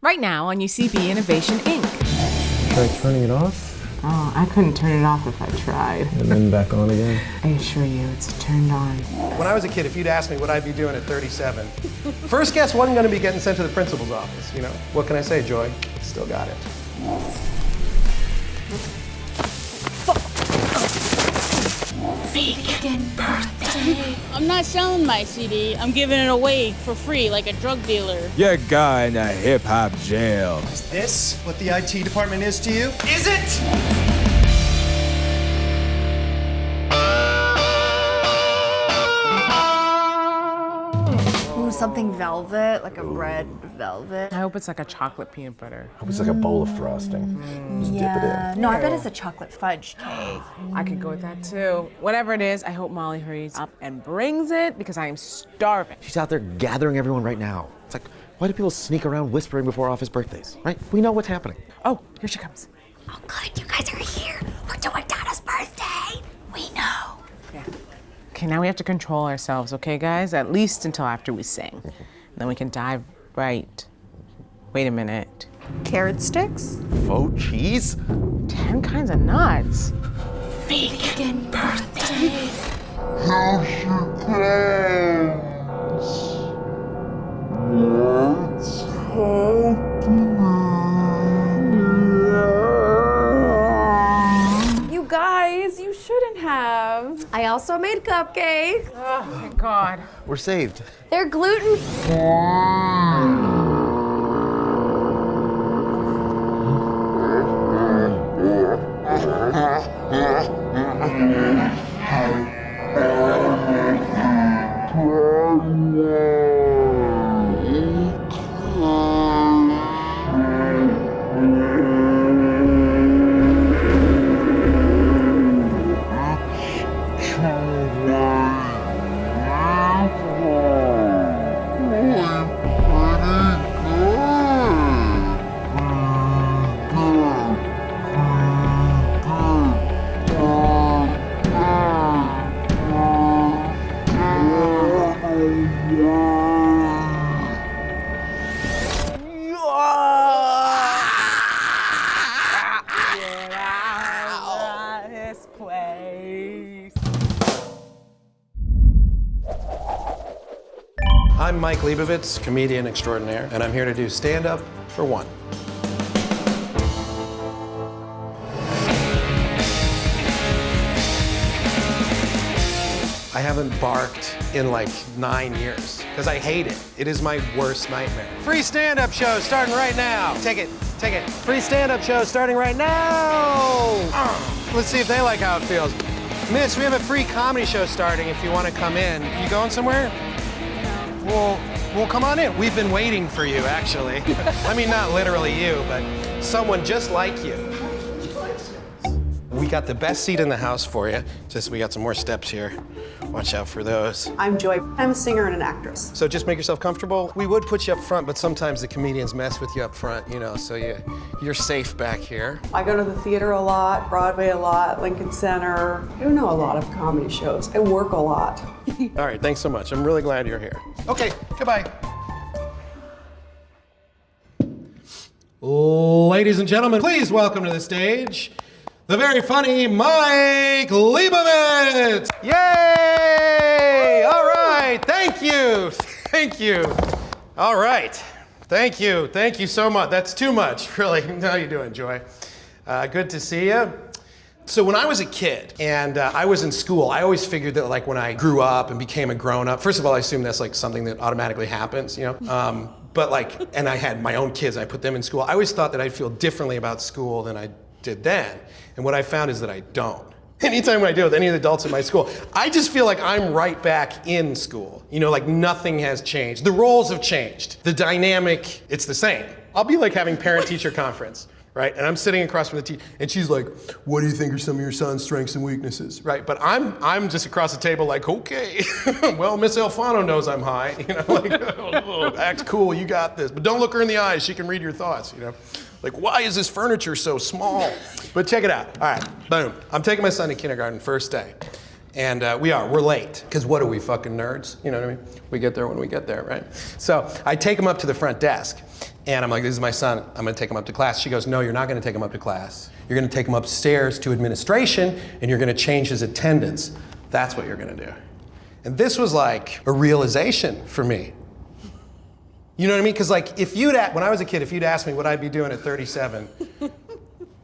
Right now on UCB Innovation Inc. Try turning it off? Oh, I couldn't turn it off if I tried. And then back on again? I assure you, it's turned on. When I was a kid, if you'd asked me what I'd be doing at 37, first guess wasn't going to be getting sent to the principal's office, you know? What can I say, Joy? Still got it. Vegan birthday. I'm not selling my CD. I'm giving it away for free like a drug dealer. Your guy in a hip-hop jail. Is this what the IT department is to you? Is it? Something velvet, like a red velvet. I hope it's like a chocolate peanut butter. I hope it's like a bowl of frosting. Just dip it in. No, I bet it's a chocolate fudge cake. I could go with that too. Whatever it is, I hope Molly hurries up and brings it because I am starving. She's out there gathering everyone right now. It's like, why do people sneak around whispering before office birthdays, right? We know what's happening. Oh, here she comes. Oh, good, you guys are here. We're doing Donna's birthday. We know. Yeah. Okay, now we have to control ourselves, okay, guys? At least until after we sing. Then we can dive right. Wait a minute. Carrot sticks? Faux cheese? 10 kinds of nuts. Vegan birthday. How's your plans? What's happening? You guys, you shouldn't have. I also made cupcakes. Oh, thank God. We're saved. They're gluten. I'm Mike Lebovitz, comedian extraordinaire, and I'm here to do stand-up for one. I haven't barked in like 9 years, because I hate it. It is my worst nightmare. Free stand-up show starting right now. Take it. Free stand-up show starting right now. Let's see if they like how it feels. Miss, we have a free comedy show starting if you want to come in. You going somewhere? Well, come on in. We've been waiting for you, actually. I mean, not literally you, but someone just like you. We got the best seat in the house for you. Just we got some more steps here. Watch out for those. I'm Joy. I'm a singer and an actress. So just make yourself comfortable. We would put you up front, but sometimes the comedians mess with you up front, you know, so you're safe back here. I go to the theater a lot, Broadway a lot, Lincoln Center. I don't know a lot of comedy shows. I work a lot. All right, thanks so much. I'm really glad you're here. Okay, goodbye. Ladies and gentlemen, please welcome to the stage the very funny Mike Lebovitz! Yay! All right, thank you. All right, thank you so much. That's too much, really. How you doing, Joy? Good to see you. So when I was a kid and I was in school, I always figured that like when I grew up and became a grown-up, first of all, I assume that's like something that automatically happens, you know? But like, and I had my own kids, I put them in school. I always thought that I'd feel differently about school than I did then. And what I found is that I don't. Anytime when I deal with any of the adults in my school, I just feel like I'm right back in school. You know, like nothing has changed. The roles have changed. The dynamic, it's the same. I'll be like having parent-teacher conference, right? And I'm sitting across from the teacher, and she's like, what do you think are some of your son's strengths and weaknesses, right? But I'm just across the table like, okay, well, Miss Alfano knows I'm high, you know, like, oh, act cool, you got this. But don't look her in the eyes, she can read your thoughts, you know? Like, why is this furniture so small? But check it out. All right, boom. I'm taking my son to kindergarten first day. And we're late, because what are we, fucking nerds? You know what I mean? We get there when we get there, right? So I take him up to the front desk, and I'm like, this is my son, I'm gonna take him up to class. She goes, no, you're not gonna take him up to class. You're gonna take him upstairs to administration, and you're gonna change his attendance. That's what you're gonna do. And this was like a realization for me. You know what I mean? Because like, when I was a kid, if you'd asked me what I'd be doing at 37,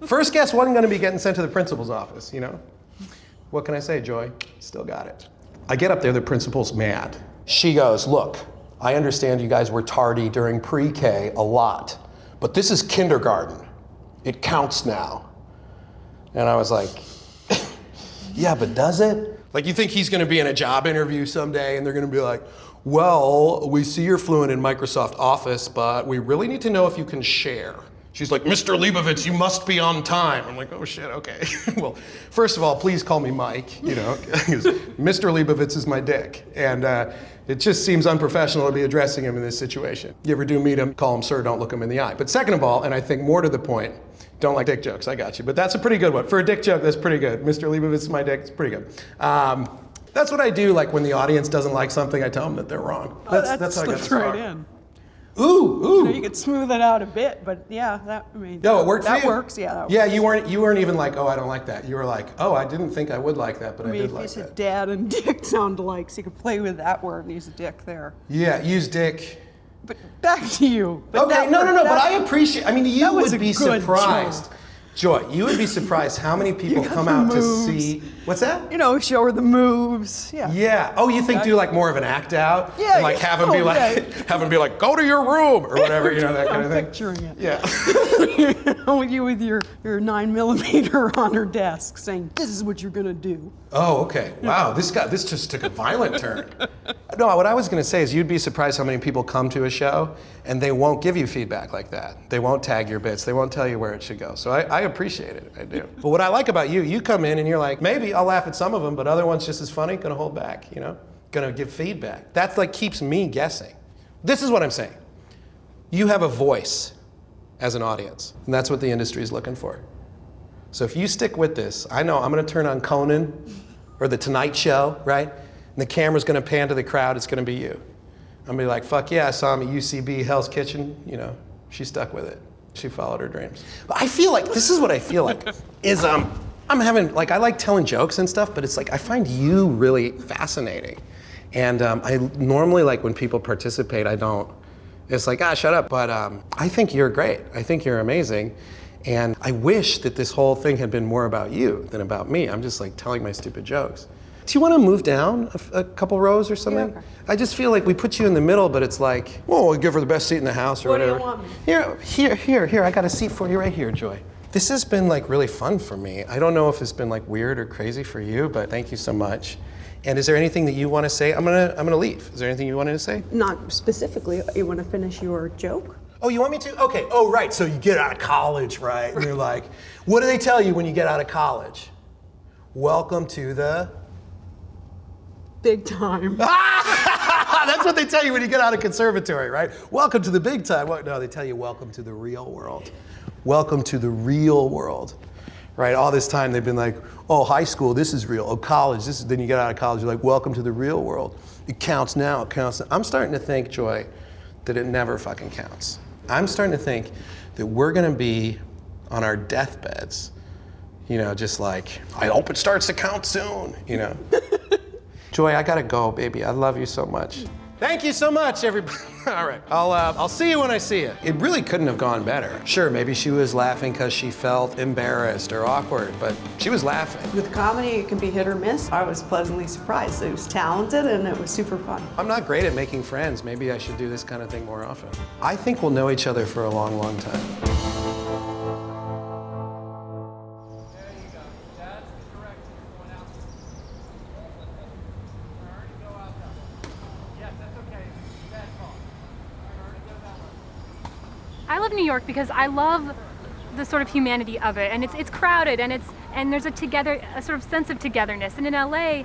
first guess wasn't gonna be getting sent to the principal's office, you know? What can I say, Joy? Still got it. I get up there, the principal's mad. She goes, look, I understand you guys were tardy during pre-K a lot, but this is kindergarten. It counts now. And I was like, yeah, but does it? Like, you think he's gonna be in a job interview someday and they're gonna be like, well, we see you're fluent in Microsoft Office, but we really need to know if you can share. She's like, Mr. Lebovitz, you must be on time. I'm like, oh shit, okay. Well, first of all, please call me Mike, you know, because Mr. Lebovitz is my dick. And it just seems unprofessional to be addressing him in this situation. You ever do meet him, call him sir, don't look him in the eye. But second of all, and I think more to the point, don't like dick jokes, I got you. But that's a pretty good one. For a dick joke, that's pretty good. Mr. Lebovitz is my dick, it's pretty good. That's what I do, like when the audience doesn't like something, I tell them that they're wrong. That's how I get right in. Ooh. You could smooth it out a bit, but yeah, No, it worked for you. That works, yeah. Yeah, you weren't even like, oh, I don't like that. You were like, oh, I didn't think I would like that, but I did like that. You said dad and dick sound alike, so you could play with that word and use a dick there. Yeah, use dick. But back to you. Okay, no, but I appreciate, I mean, you would be surprised. Joke. Joy, you would be surprised how many people come out to see, what's that? You know, show her the moves, yeah. Yeah, oh, you think do like more of an act out? Yeah. And like have him be like, go to your room, or whatever, you know, that kind of thing. I'm picturing it. Yeah. You with your 9mm on her desk saying, this is what you're gonna do. Oh, okay. Wow, this just took a violent turn. No, what I was gonna say is you'd be surprised how many people come to a show and they won't give you feedback like that. They won't tag your bits. They won't tell you where it should go. So I appreciate it, I do. But what I like about you, you come in and you're like, maybe I'll laugh at some of them, but other ones just as funny, gonna hold back, you know? Gonna give feedback. That's like keeps me guessing. This is what I'm saying. You have a voice as an audience, and that's what the industry is looking for. So if you stick with this, I know I'm gonna turn on Conan or The Tonight Show, right? And the camera's gonna pan to the crowd, it's gonna be you. I'm gonna be like, fuck yeah, I saw him at UCB Hell's Kitchen, you know, she stuck with it. She followed her dreams. But I feel like, this is what I feel like, is I'm having, like, I like telling jokes and stuff, but it's like, I find you really fascinating. And I normally, like, when people participate, I don't, it's like, shut up. But I think you're great. I think you're amazing. And I wish that this whole thing had been more about you than about me. I'm just like telling my stupid jokes. Do you want to move down a couple rows or something? Yeah, okay. I just feel like we put you in the middle, but it's like, well, we give her the best seat in the house or whatever. What do you want me? Here, I got a seat for you right here, Joy. This has been like really fun for me. I don't know if it's been like weird or crazy for you, but thank you so much. And is there anything that you want to say? I'm gonna leave. Is there anything you wanted to say? Not specifically. You want to finish your joke? Oh, you want me to? Okay. Oh, right. So you get out of college, right? And you're like, what do they tell you when you get out of college? Welcome to the big time. That's what they tell you when you get out of conservatory, right? Welcome to the big time. No, they tell you welcome to the real world. Welcome to the real world, right? All this time they've been like, oh, high school, this is real. Oh, college, this is, then you get out of college, you're like, welcome to the real world. It counts now, it counts now. I'm starting to think, Joy, that it never fucking counts. I'm starting to think that we're gonna be on our deathbeds, you know, just like, I hope it starts to count soon, you know? Joy, I gotta go, baby. I love you so much. Thank you so much, everybody. All right, I'll see you when I see you. It really couldn't have gone better. Sure, maybe she was laughing because she felt embarrassed or awkward, but she was laughing. With comedy, it can be hit or miss. I was pleasantly surprised. It was talented and it was super fun. I'm not great at making friends. Maybe I should do this kind of thing more often. I think we'll know each other for a long, long time. I love New York because I love the sort of humanity of it, and it's crowded, and there's a sort of sense of togetherness. And in LA,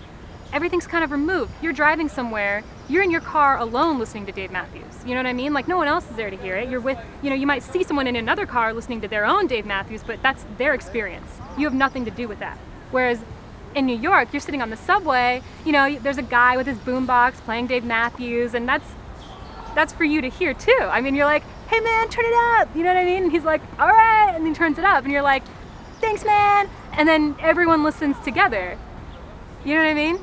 everything's kind of removed. You're driving somewhere, you're in your car alone listening to Dave Matthews. You know what I mean? Like no one else is there to hear it. You're with, you know, you might see someone in another car listening to their own Dave Matthews, but that's their experience. You have nothing to do with that. Whereas in New York, you're sitting on the subway, you know, there's a guy with his boombox playing Dave Matthews, and that's for you to hear too. I mean, you're like, hey man, turn it up, you know what I mean? And he's like, all right, and he turns it up, and you're like, thanks man, and then everyone listens together. You know what I mean?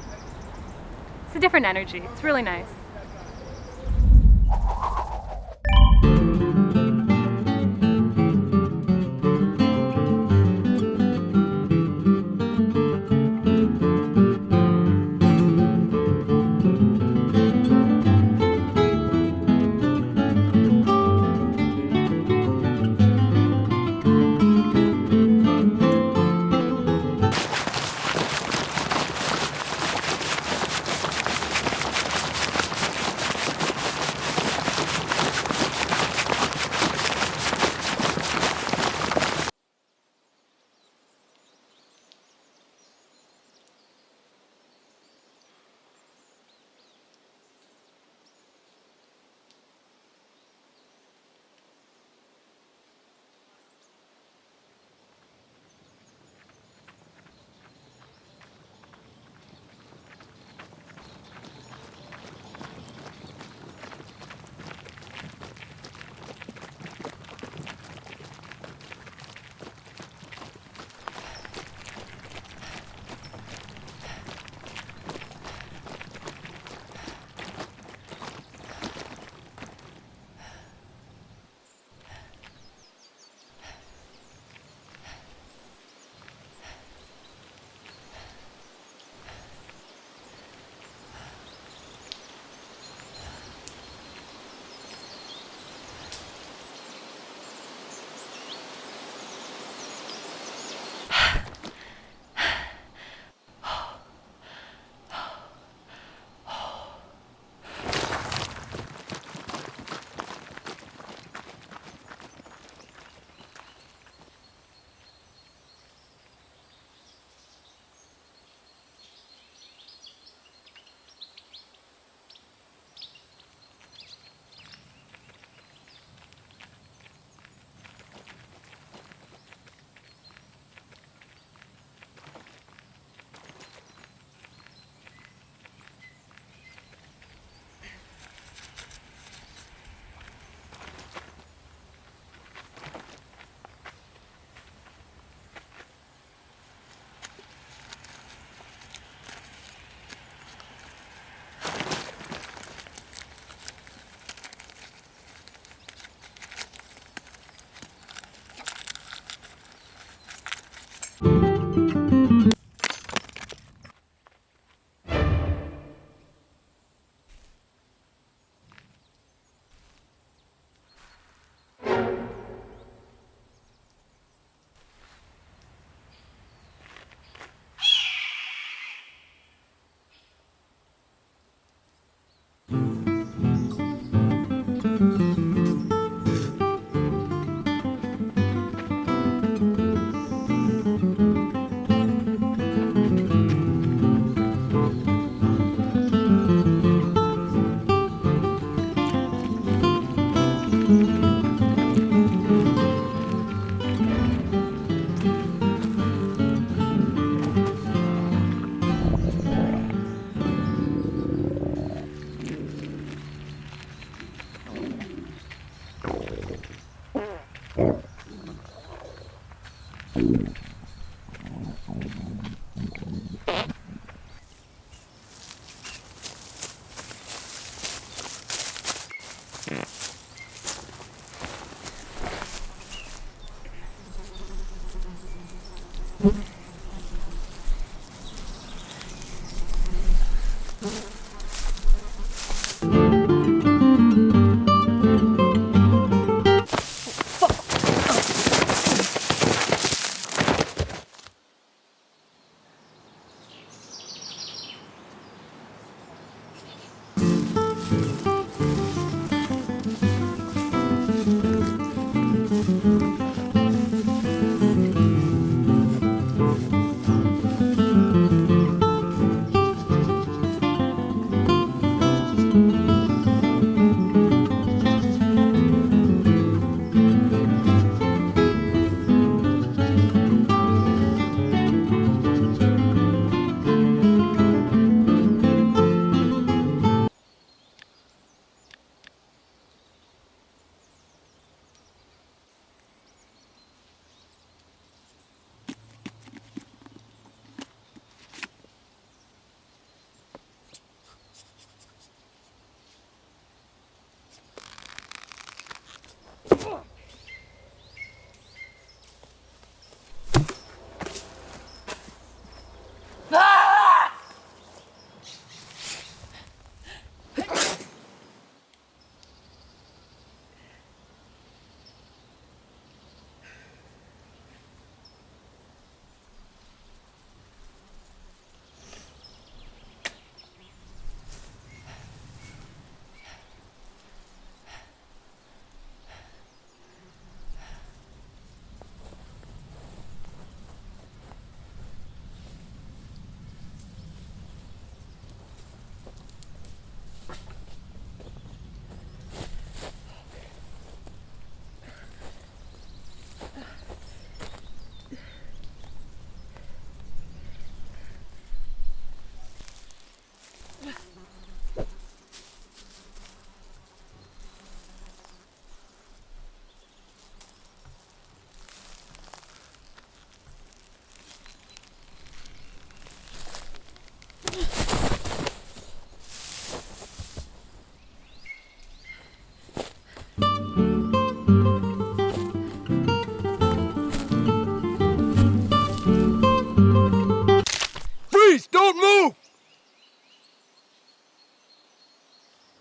It's a different energy. It's really nice.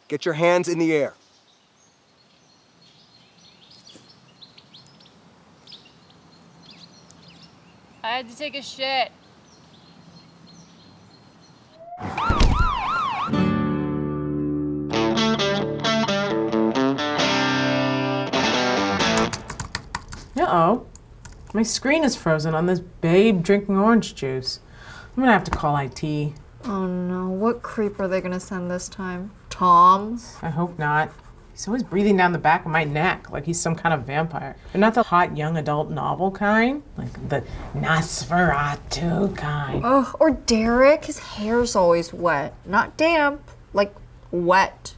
Get your hands in the air. I had to take a shit. Uh-oh. My screen is frozen on this babe drinking orange juice. I'm gonna have to call IT. Oh no, what creep are they gonna send this time? Tom? I hope not. He's always breathing down the back of my neck like he's some kind of vampire. But not the hot young adult novel kind, like the Nosferatu kind. Oh, or Derek, his hair's always wet. Not damp, like wet.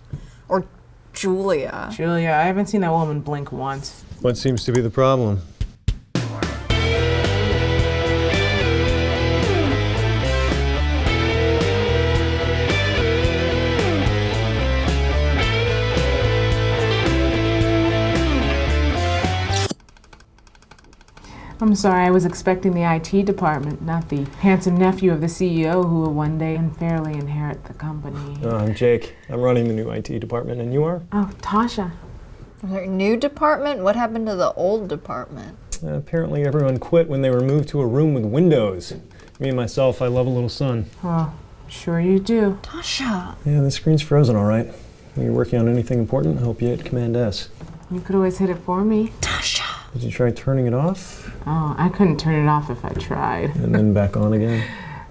Or Julia. Julia, I haven't seen that woman blink once. What seems to be the problem? I'm sorry, I was expecting the IT department, not the handsome nephew of the CEO who will one day unfairly inherit the company. I'm Jake. I'm running the new IT department, and you are? Oh, Tasha. New department? What happened to the old department? Apparently everyone quit when they were moved to a room with windows. Me and myself, I love a little sun. Oh, sure you do. Tasha! Yeah, the screen's frozen all right. When you're working on anything important, I hope you hit Command S. You could always hit it for me. Tasha! Did you try turning it off? Oh, I couldn't turn it off if I tried. And then back on again?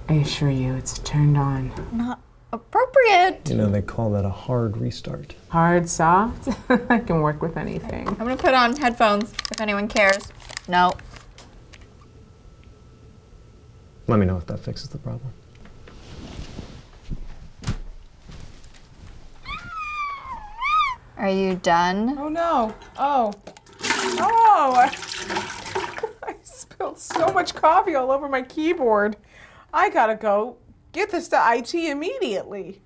I assure you, it's turned on. Not appropriate. You know, they call that a hard restart. Hard, soft? I can work with anything. I'm gonna put on headphones if anyone cares. No. Let me know if that fixes the problem. Are you done? Oh no. Oh. Oh! I spilled so much coffee all over my keyboard. I gotta go get this to IT immediately.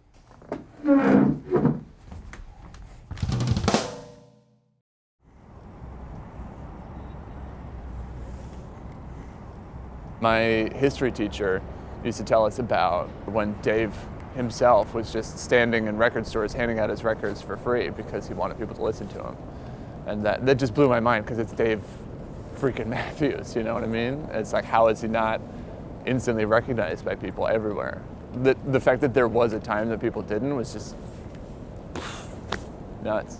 My history teacher used to tell us about when Dave himself was just standing in record stores handing out his records for free because he wanted people to listen to him. And that just blew my mind because it's Dave freaking Matthews, you know what I mean? It's like, how is he not instantly recognized by people everywhere? The fact that there was a time that people didn't was just nuts.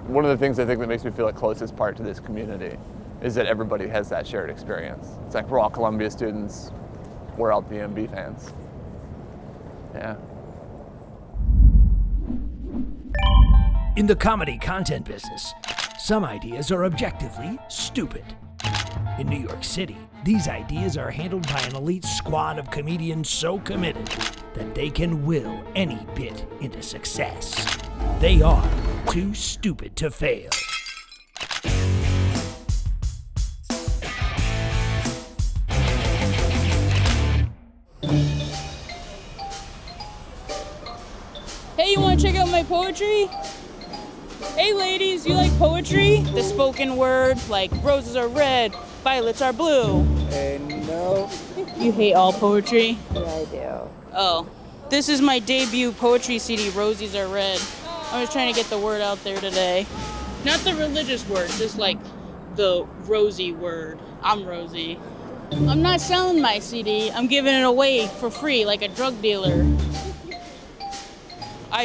One of the things I think that makes me feel like closest part to this community is that everybody has that shared experience. It's like we're all Columbia students, we're all DMB fans. Yeah. In the comedy content business, some ideas are objectively stupid. In New York City, these ideas are handled by an elite squad of comedians so committed that they can will any bit into success. They are too stupid to fail. Hey, you want to check out my poetry? Hey ladies, you like poetry? The spoken word, like roses are red, violets are blue. Hey, no. You hate all poetry? Yeah, I do. Oh, this is my debut poetry CD, Roses Are Red. I'm just trying to get the word out there today. Not the religious word, just like the rosy word. I'm Rosie. I'm not selling my CD, I'm giving it away for free like a drug dealer.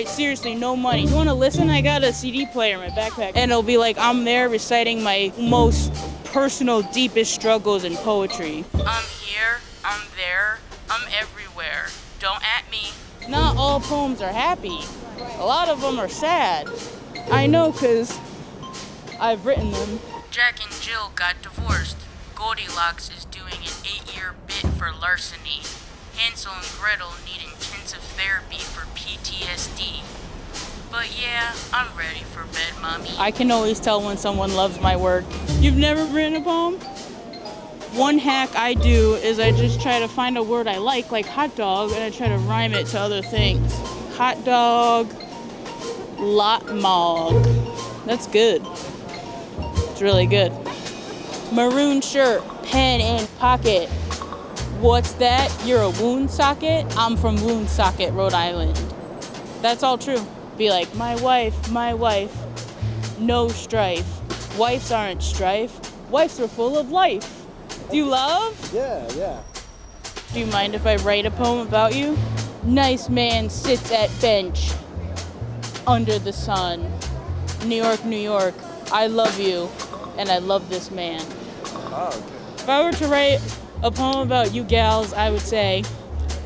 Seriously, no money. You wanna listen? I got a CD player in my backpack. And it'll be like I'm there reciting my most personal, deepest struggles in poetry. I'm here, I'm there, I'm everywhere. Don't at me. Not all poems are happy. A lot of them are sad. I know, 'cause I've written them. Jack and Jill got divorced. Goldilocks is doing an 8-year bit for larceny. Hansel and Gretel need intensive therapy for PTSD. But yeah, I'm ready for bed, mommy. I can always tell when someone loves my work. You've never written a poem? One hack I do is I just try to find a word I like hot dog, and I try to rhyme it to other things. Hot dog, lot mog. That's good. It's really good. Maroon shirt, pen in pocket. What's that? You're a wound socket? I'm from Woonsocket, Rhode Island. That's all true. Be like, my wife, no strife. Wives aren't strife. Wives are full of life. Do you love? Yeah. Do you mind if I write a poem about you? Nice man sits at bench under the sun. New York, New York, I love you, and I love this man. Oh, okay. If I were to write a poem about you gals, I would say,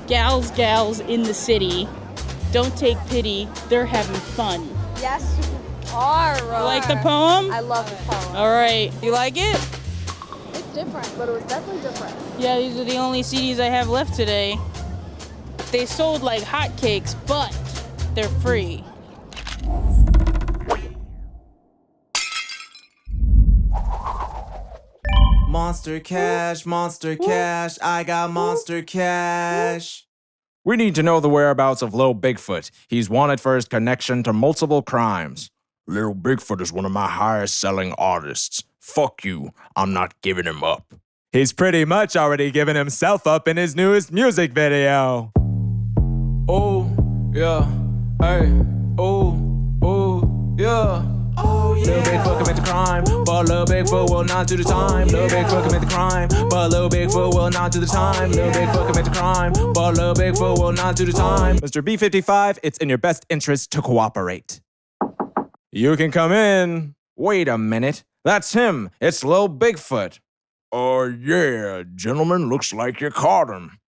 gals in the city, don't take pity, they're having fun. Yes, you are. You like the poem? I love the poem. All right, you like it? It's different, but it was definitely different. Yeah, these are the only CDs I have left today. They sold like hotcakes, but they're free. Monster cash, I got monster cash. We need to know the whereabouts of Lil Bigfoot. He's wanted for his connection to multiple crimes. Lil Bigfoot is one of my highest selling artists. Fuck you, I'm not giving him up. He's pretty much already given himself up in his newest music video. Oh, yeah, hey, oh, yeah. Oh, yeah. Lil Bigfoot commit the crime, but Lil Bigfoot will not do the time. Lil Bigfoot commit the crime, but Lil Bigfoot will not do the time. Lil Bigfoot commit the crime, but Lil Bigfoot will not do the time. Mr. B55, it's in your best interest to cooperate. You can come in. Wait a minute. That's him. It's Lil Bigfoot. Oh, yeah, gentlemen, looks like you caught him.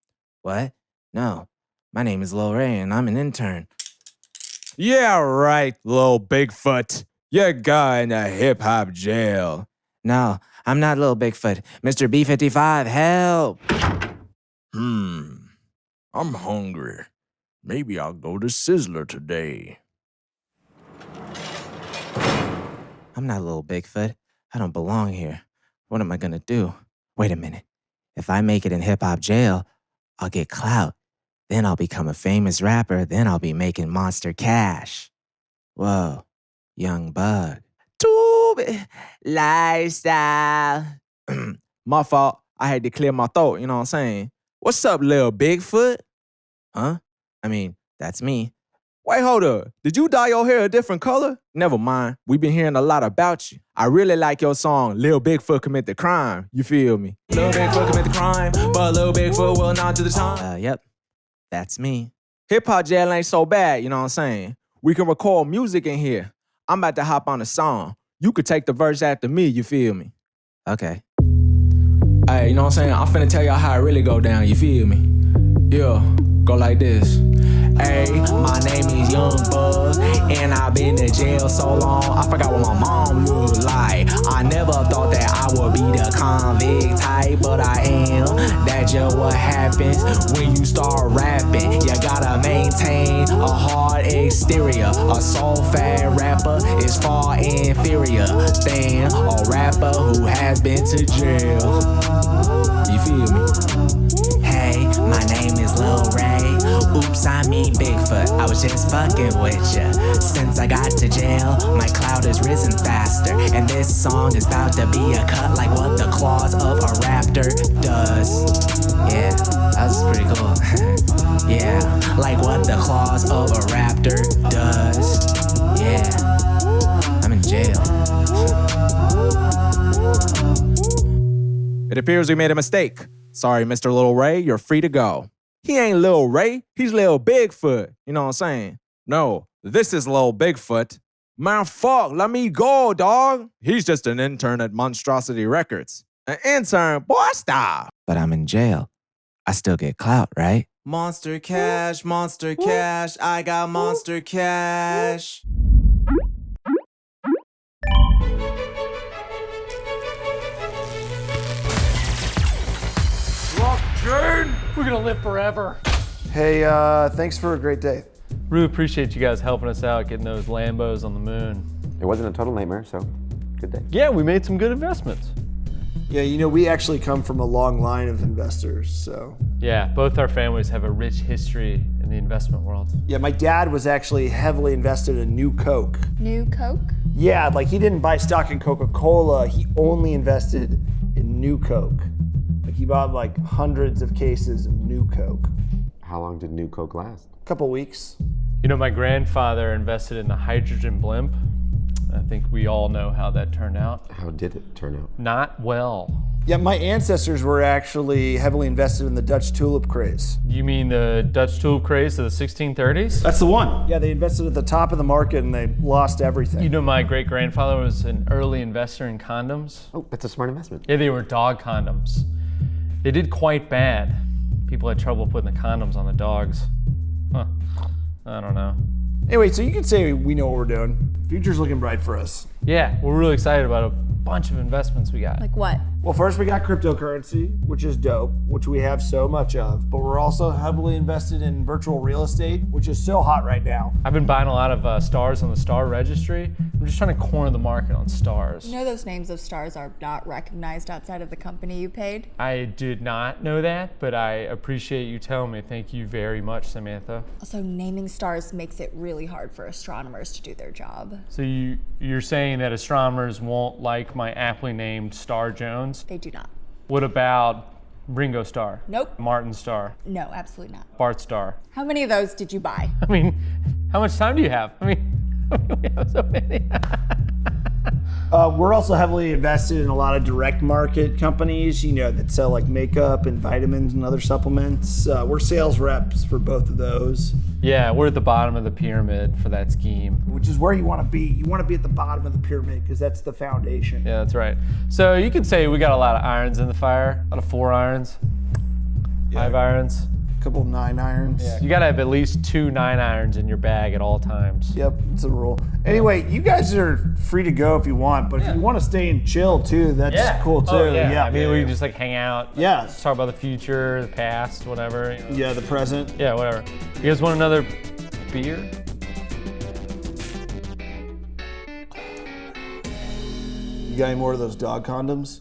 What? No. My name is Lil Ray, and I'm an intern. Yeah, right, Lil Bigfoot. You're going to hip-hop jail. No, I'm not Lil Bigfoot. Mr. B55, help! I'm hungry. Maybe I'll go to Sizzler today. I'm not Lil Bigfoot. I don't belong here. What am I gonna do? Wait a minute. If I make it in hip-hop jail, I'll get clout. Then I'll become a famous rapper. Then I'll be making monster cash. Whoa, young bug. Tube lifestyle. My fault. I had to clear my throat, you know what I'm saying? What's up, Lil Bigfoot? Huh? I mean, that's me. Wait, hold up. Did you dye your hair a different color? Never mind. We've been hearing a lot about you. I really like your song, Lil Bigfoot Commit the Crime. You feel me? Lil Bigfoot commit the crime, but Lil Bigfoot will not do the time. Yep. That's me. Hip-hop jail ain't so bad, you know what I'm saying? We can record music in here. I'm about to hop on a song. You could take the verse after me, you feel me? Okay. Hey, you know what I'm saying? I'm finna tell y'all how it really go down, you feel me? Yeah, go like this. Hey, my name is Young Bug, and I've been to jail so long, I forgot what my mom looked like. I never thought that I would be the convict type, but I am. That's just what happens when you start rapping. You gotta maintain a hard exterior. A soul-fed rapper is far inferior than a rapper who has been to jail. You feel me? Hey, my name is Lil Ray. Oops, I mean Bigfoot. I was just fucking with ya. Since I got to jail, my clout has risen faster. And this song is about to be a cut like what the claws of a raptor does. Yeah, that was pretty cool. Yeah, like what the claws of a raptor does. Yeah, I'm in jail. It appears we made a mistake. Sorry, Mr. Lil Ray, you're free to go. He ain't Lil Ray, he's Lil Bigfoot. You know what I'm saying? No, this is Lil Bigfoot. Man, fuck, let me go, dog. He's just an intern at Monstrosity Records. An intern? Boy, stop. But I'm in jail. I still get clout, right? Monster cash, I got monster cash. We're gonna live forever. Hey, thanks for a great day. Really appreciate you guys helping us out getting those Lambos on the moon. It wasn't a total nightmare, so good day. Yeah, we made some good investments. Yeah, you know, we actually come from a long line of investors, so. Yeah, both our families have a rich history in the investment world. Yeah, my dad was actually heavily invested in New Coke. New Coke? Yeah, like he didn't buy stock in Coca-Cola, he only invested in New Coke. Like he bought like hundreds of cases of New Coke. How long did New Coke last? A couple weeks. You know, my grandfather invested in the hydrogen blimp. I think we all know how that turned out. How did it turn out? Not well. Yeah, my ancestors were actually heavily invested in the Dutch tulip craze. You mean the Dutch tulip craze of the 1630s? That's the one. Yeah, they invested at the top of the market and they lost everything. You know, my great-grandfather was an early investor in condoms. Oh, that's a smart investment. Yeah, they were dog condoms. They did quite bad. People had trouble putting the condoms on the dogs. Huh. I don't know. Anyway, so you can say we know what we're doing. Future's looking bright for us. Yeah, we're really excited about a bunch of investments we got. Like what? Well, first we got cryptocurrency, which is dope, which we have so much of, but we're also heavily invested in virtual real estate, which is so hot right now. I've been buying a lot of stars on the star registry. I'm just trying to corner the market on stars. You know those names of stars are not recognized outside of the company you paid? I did not know that, but I appreciate you telling me. Thank you very much, Samantha. Also, naming stars makes it really hard for astronomers to do their job. So you're saying that astronomers won't like my aptly named Star Jones? They do not. What about Ringo Starr? Nope. Martin Starr? No, absolutely not. Bart Starr? How many of those did you buy? I mean, how much time do you have? I mean, we have so many. We're also heavily invested in a lot of direct market companies, that sell like makeup and vitamins and other supplements. We're sales reps for both of those. Yeah, we're at the bottom of the pyramid for that scheme. Which is where you want to be. You want to be at the bottom of the pyramid because that's the foundation. Yeah, that's right. So you could say we got a lot of irons in the fire, a lot of 4 irons, 5 irons. Couple of 9 irons. Yeah. You gotta have at least 2 9 irons in your bag at all times. Yep, it's a rule. Anyway, you guys are free to go if you want, but if you want to stay and chill too, that's cool too. Oh, yeah. I mean, we can just like hang out. Yeah. Just talk about the future, the past, whatever. Yeah, the present. Yeah, whatever. You guys want another beer? You got any more of those dog condoms?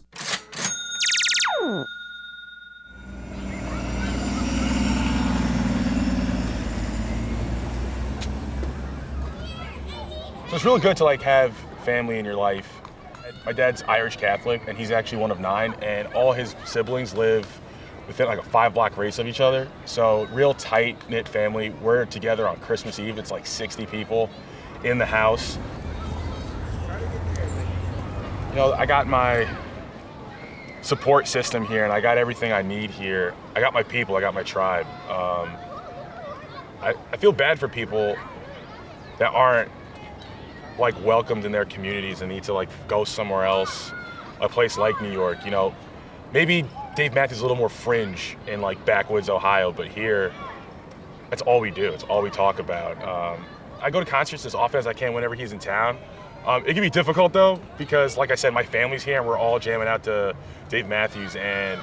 So it's really good to have family in your life. My dad's Irish Catholic, and he's actually one of 9, and all his siblings live within a 5-block radius of each other. So real tight-knit family. We're together on Christmas Eve. It's 60 people in the house. I got my support system here, and I got everything I need here. I got my people, I got my tribe. I feel bad for people that aren't welcomed in their communities and need to go somewhere else, a place like New York. Maybe Dave Matthews is a little more fringe in backwoods Ohio, but here, that's all we do. It's all we talk about. I go to concerts as often as I can whenever he's in town. It can be difficult though, because like I said, my family's here and we're all jamming out to Dave Matthews, and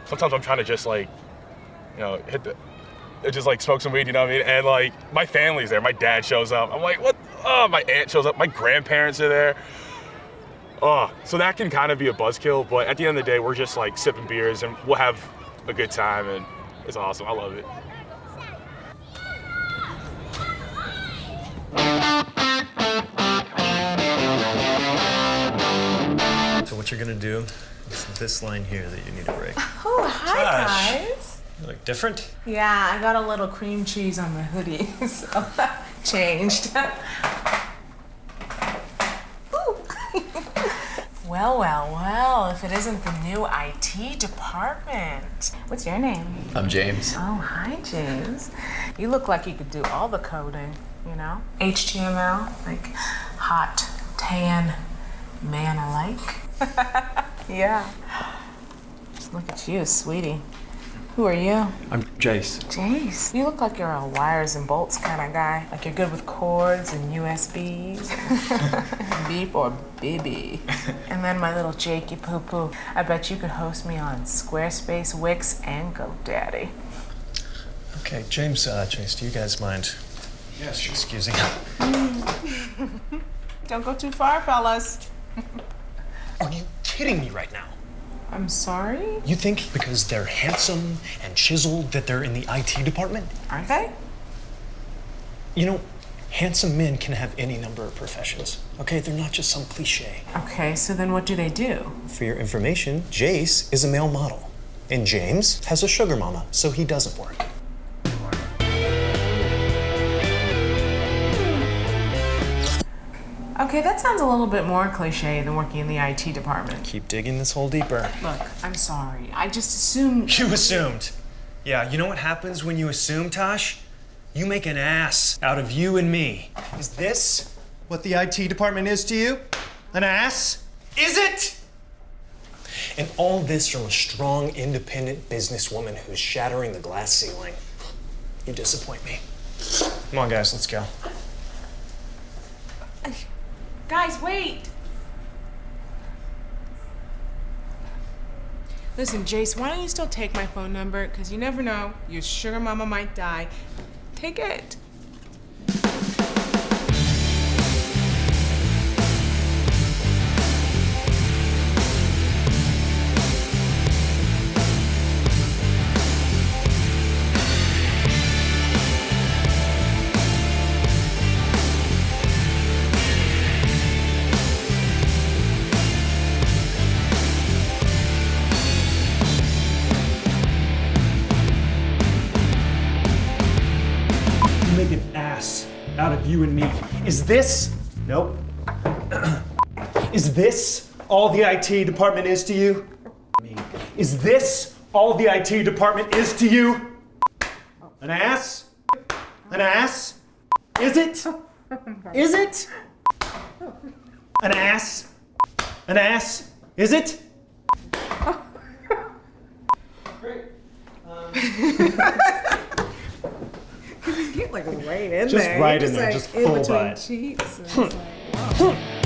sometimes I'm trying to just smoke some weed, you know what I mean? And my family's there. My dad shows up. I'm like, what? Oh, my aunt shows up. My grandparents are there. Oh, so that can kind of be a buzzkill, but at the end of the day, we're just sipping beers and we'll have a good time, and it's awesome. I love it. So what you're gonna do is this line here that you need to break. Oh, hi guys. You look different. Yeah, I got a little cream cheese on my hoodie, so changed. Well, if it isn't the new IT department. What's your name? I'm James. Oh, hi, James. You look like you could do all the coding, HTML, hot, tan, man alike. Yeah. Just look at you, sweetie. Who are you? I'm Jace. Jace. You look like you're a wires and bolts kind of guy. You're good with cords and USBs. Beep or bibby. And then my little Jakey poo-poo. I bet you could host me on Squarespace, Wix, and GoDaddy. Okay, James, Jace, do you guys mind? Yes. Excusing. Don't go too far, fellas. Are you kidding me right now? I'm sorry? You think because they're handsome and chiseled that they're in the IT department? Aren't they? Handsome men can have any number of professions, okay? They're not just some cliche. Okay, so then what do they do? For your information, Jace is a male model, and James has a sugar mama, so he doesn't work. Okay, that sounds a little bit more cliche than working in the IT department. Keep digging this hole deeper. Look, I'm sorry. I just assumed. You assumed. Yeah, you know what happens when you assume, Tosh? You make an ass out of you and me. Is this what the IT department is to you? An ass? Is it? And all this from a strong, independent businesswoman who's shattering the glass ceiling. You disappoint me. Come on, guys, let's go. Guys, wait! Listen, Jace, why don't you still take my phone number? Because you never know, your sugar mama might die. Take it. Make an ass out of you and me. Is this? Nope. Is this all the IT department is to you? Is this all the IT department is to you? An ass? An ass? Is it? Is it? An ass? An ass? Is it? You get like right in Just there. right You're in there, like just in full between butt. cheeks. And it's like, wow.